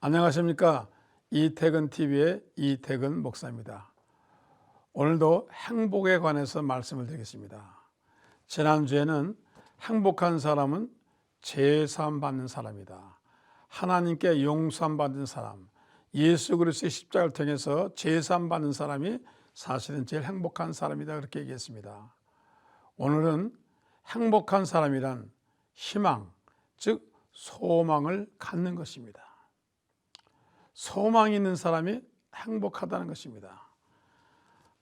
안녕하십니까. 이태근TV의 이태근 목사입니다. 오늘도 행복에 관해서 말씀을 드리겠습니다. 지난주에는 행복한 사람은 제사함 받는 사람이다. 하나님께 용서함 받는 사람, 예수 그리스도의 십자가를 통해서 제사함 받는 사람이 사실은 제일 행복한 사람이다, 그렇게 얘기했습니다. 오늘은 행복한 사람이란 희망, 즉 소망을 갖는 것입니다. 소망이 있는 사람이 행복하다는 것입니다.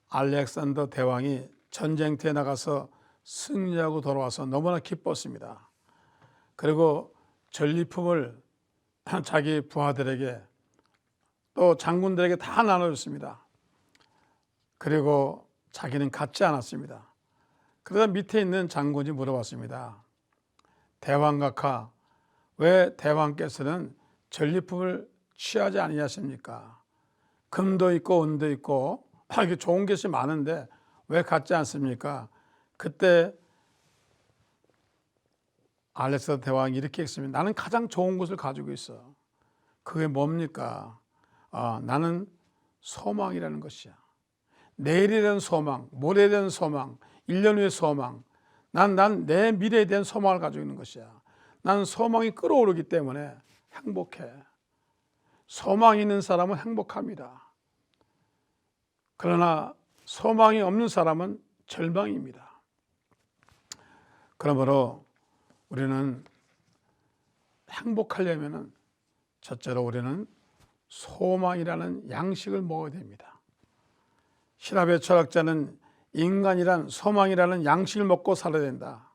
알렉산더 대왕이 전쟁터에 나가서 승리하고 돌아와서 너무나 기뻤습니다. 그리고 전리품을 자기 부하들에게 또 장군들에게 다 나눠줬습니다. 그리고 자기는 갖지 않았습니다. 그러다 밑에 있는 장군이 물어봤습니다. 대왕각하, 왜 대왕께서는 전리품을 취하지 아니하십니까? 금도 있고 은도 있고 이게 좋은 것이 많은데 왜 갖지 않습니까? 그때 알렉산더 대왕이 이렇게 했습니다. 나는 가장 좋은 것을 가지고 있어. 그게 뭡니까? 나는 소망이라는 것이야. 내일에 대한 소망, 모레에 대한 소망, 1년 후의 소망. 난 내 미래에 대한 소망을 가지고 있는 것이야. 나는 소망이 끓어오르기 때문에 행복해. 소망이 있는 사람은 행복합니다. 그러나 소망이 없는 사람은 절망입니다. 그러므로 우리는 행복하려면 첫째로 우리는 소망이라는 양식을 먹어야 됩니다. 신학의 철학자는 인간이란 소망이라는 양식을 먹고 살아야 된다.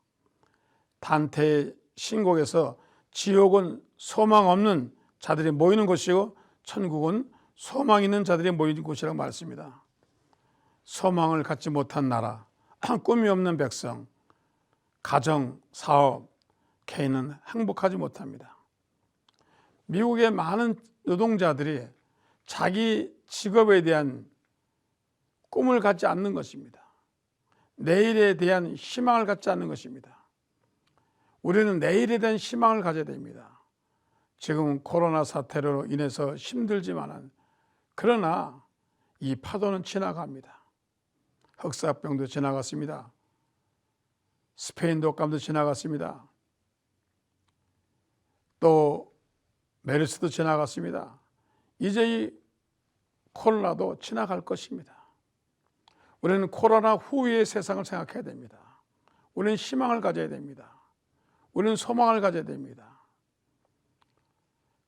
단테의 신곡에서 지옥은 소망 없는 자들이 모이는 곳이고 천국은 소망 있는 자들이 모이는 곳이라고 말했습니다. 소망을 갖지 못한 나라, 꿈이 없는 백성, 가정, 사업, 개인은 행복하지 못합니다. 미국의 많은 노동자들이 자기 직업에 대한 꿈을 갖지 않는 것입니다. 내일에 대한 희망을 갖지 않는 것입니다. 우리는 내일에 대한 희망을 가져야 됩니다. 지금 코로나 사태로 인해서 힘들지만은 그러나 이 파도는 지나갑니다. 흑사병도 지나갔습니다. 스페인 독감도 지나갔습니다. 또 메르스도 지나갔습니다. 이제 이 코로나도 지나갈 것입니다. 우리는 코로나 후의 세상을 생각해야 됩니다. 우리는 희망을 가져야 됩니다. 우리는 소망을 가져야 됩니다.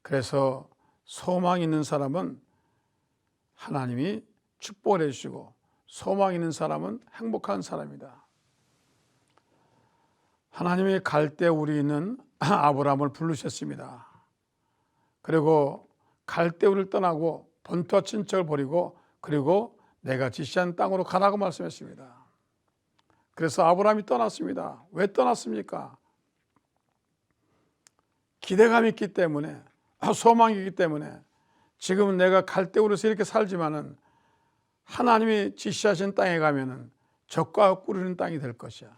그래서 소망 있는 사람은 하나님이 축복을 해주시고 소망 있는 사람은 행복한 사람이다. 하나님이 갈대 우리는 아브라함을 부르셨습니다. 그리고 갈대우를 떠나고 본토와 친척을 버리고 그리고 내가 지시한 땅으로 가라고 말씀했습니다. 그래서 아브라함이 떠났습니다. 왜 떠났습니까? 기대감이 있기 때문에, 소망이 있기 때문에. 지금은 내가 갈대우로서 이렇게 살지만은 하나님이 지시하신 땅에 가면은 적과 꿀이는 땅이 될 것이야.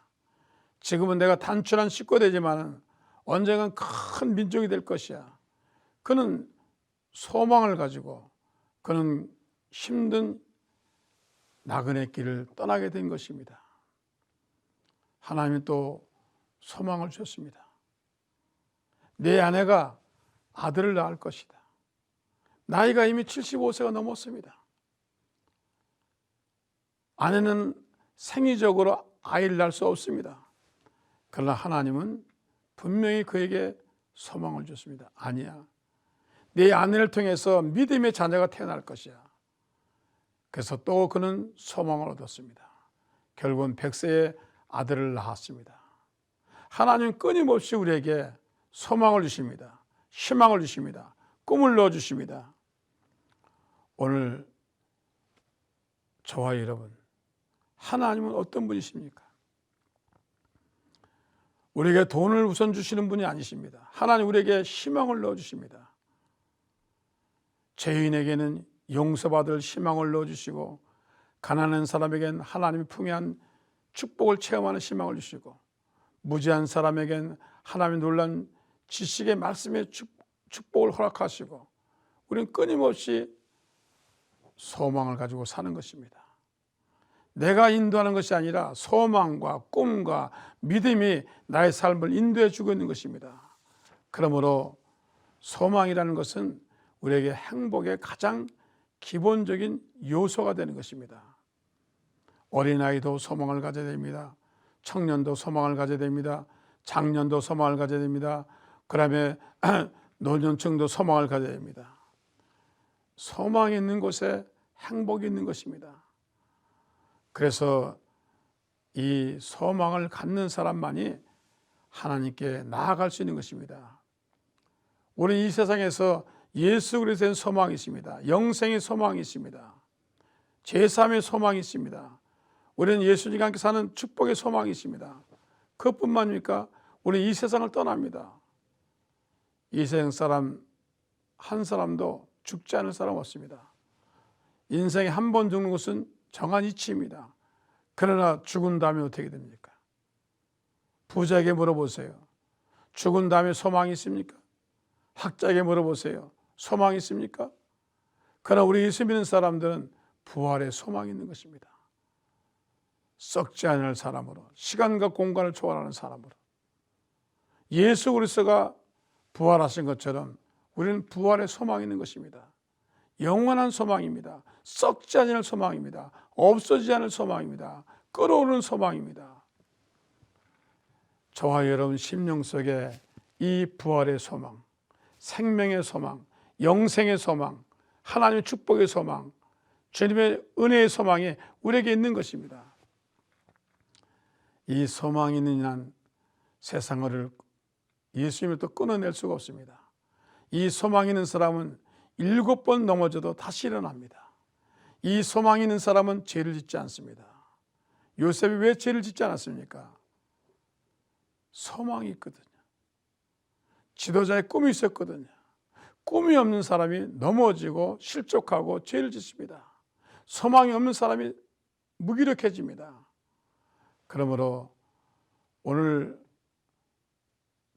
지금은 내가 단순한 식구가 되지만은 언젠간 큰 민족이 될 것이야. 그는 소망을 가지고 그는 힘든 나그네 길을 떠나게 된 것입니다. 하나님이 또 소망을 주셨습니다. 내 아내가 아들을 낳을 것이다. 나이가 이미 75세가 넘었습니다. 아내는 생리적으로 아이를 낳을 수 없습니다. 그러나 하나님은 분명히 그에게 소망을 줬습니다. 아니야. 네 아내를 통해서 믿음의 자녀가 태어날 것이야. 그래서 또 그는 소망을 얻었습니다. 결국은 100세의 아들을 낳았습니다. 하나님은 끊임없이 우리에게 소망을 주십니다. 희망을 주십니다. 꿈을 넣어주십니다. 오늘 저와 여러분, 하나님은 어떤 분이십니까? 우리에게 돈을 우선 주시는 분이 아니십니다. 하나님 우리에게 희망을 넣어주십니다. 죄인에게는 용서받을 희망을 넣어주시고 가난한 사람에게는 하나님이 풍요한 축복을 체험하는 희망을 주시고 무지한 사람에게는 하나님의 놀란 지식의 말씀의 축복을 허락하시고 우리는 끊임없이 소망을 가지고 사는 것입니다. 내가 인도하는 것이 아니라 소망과 꿈과 믿음이 나의 삶을 인도해 주고 있는 것입니다. 그러므로 소망이라는 것은 우리에게 행복의 가장 기본적인 요소가 되는 것입니다. 어린아이도 소망을 가져야 됩니다. 청년도 소망을 가져야 됩니다. 장년도 소망을 가져야 됩니다. 그 다음에 노년층도 소망을 가져야 됩니다. 소망이 있는 곳에 행복이 있는 것입니다. 그래서 이 소망을 갖는 사람만이 하나님께 나아갈 수 있는 것입니다. 우리는 이 세상에서 예수 그리스도의 소망이 있습니다. 영생의 소망이 있습니다. 제3의 소망이 있습니다. 우리는 예수님과 함께 사는 축복의 소망이 있습니다. 그것뿐만입니까? 우리는 이 세상을 떠납니다. 이 세상 사람 한 사람도 죽지 않을 사람 없습니다. 인생에 한 번 죽는 것은 정한 이치입니다. 그러나 죽은 다음에 어떻게 됩니까? 부자에게 물어보세요. 죽은 다음에 소망이 있습니까? 학자에게 물어보세요. 소망이 있습니까? 그러나 우리 예수 믿는 사람들은 부활의 소망이 있는 것입니다. 썩지 않을 사람으로, 시간과 공간을 초월하는 사람으로, 예수 그리스도가 부활하신 것처럼 우리는 부활의 소망이 있는 것입니다. 영원한 소망입니다. 썩지 않을 소망입니다. 없어지지 않을 소망입니다. 끓어오르는 소망입니다. 저와 여러분 심령 속에 이 부활의 소망, 생명의 소망, 영생의 소망, 하나님의 축복의 소망, 주님의 은혜의 소망이 우리에게 있는 것입니다. 이 소망이 있는 한 세상을 예수님을 또 끊어낼 수가 없습니다. 이 소망이 있는 사람은 7번 넘어져도 다시 일어납니다. 이 소망이 있는 사람은 죄를 짓지 않습니다. 요셉이 왜 죄를 짓지 않았습니까? 소망이 있거든요. 지도자의 꿈이 있었거든요. 꿈이 없는 사람이 넘어지고 실족하고 죄를 짓습니다. 소망이 없는 사람이 무기력해집니다. 그러므로 오늘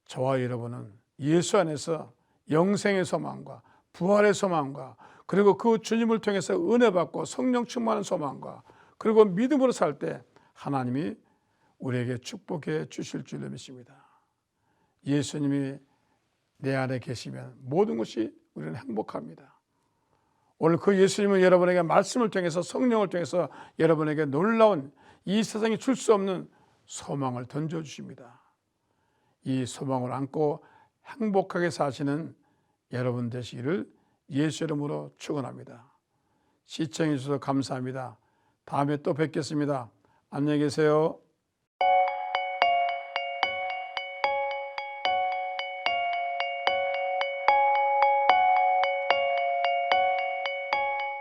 저와 여러분은 예수 안에서 영생의 소망과 부활의 소망과 그리고 그 주님을 통해서 은혜 받고 성령 충만한 소망과 그리고 믿음으로 살 때 하나님이 우리에게 축복해 주실 줄 믿습니다. 예수님이 내 안에 계시면 모든 것이 우리는 행복합니다. 오늘 그 예수님은 여러분에게 말씀을 통해서 성령을 통해서 여러분에게 놀라운 이 세상에 줄 수 없는 소망을 던져주십니다. 이 소망을 안고 행복하게 사시는 여러분 되시기를 예수 이름으로 축원합니다. 시청해 주셔서 감사합니다. 다음에 또 뵙겠습니다. 안녕히 계세요.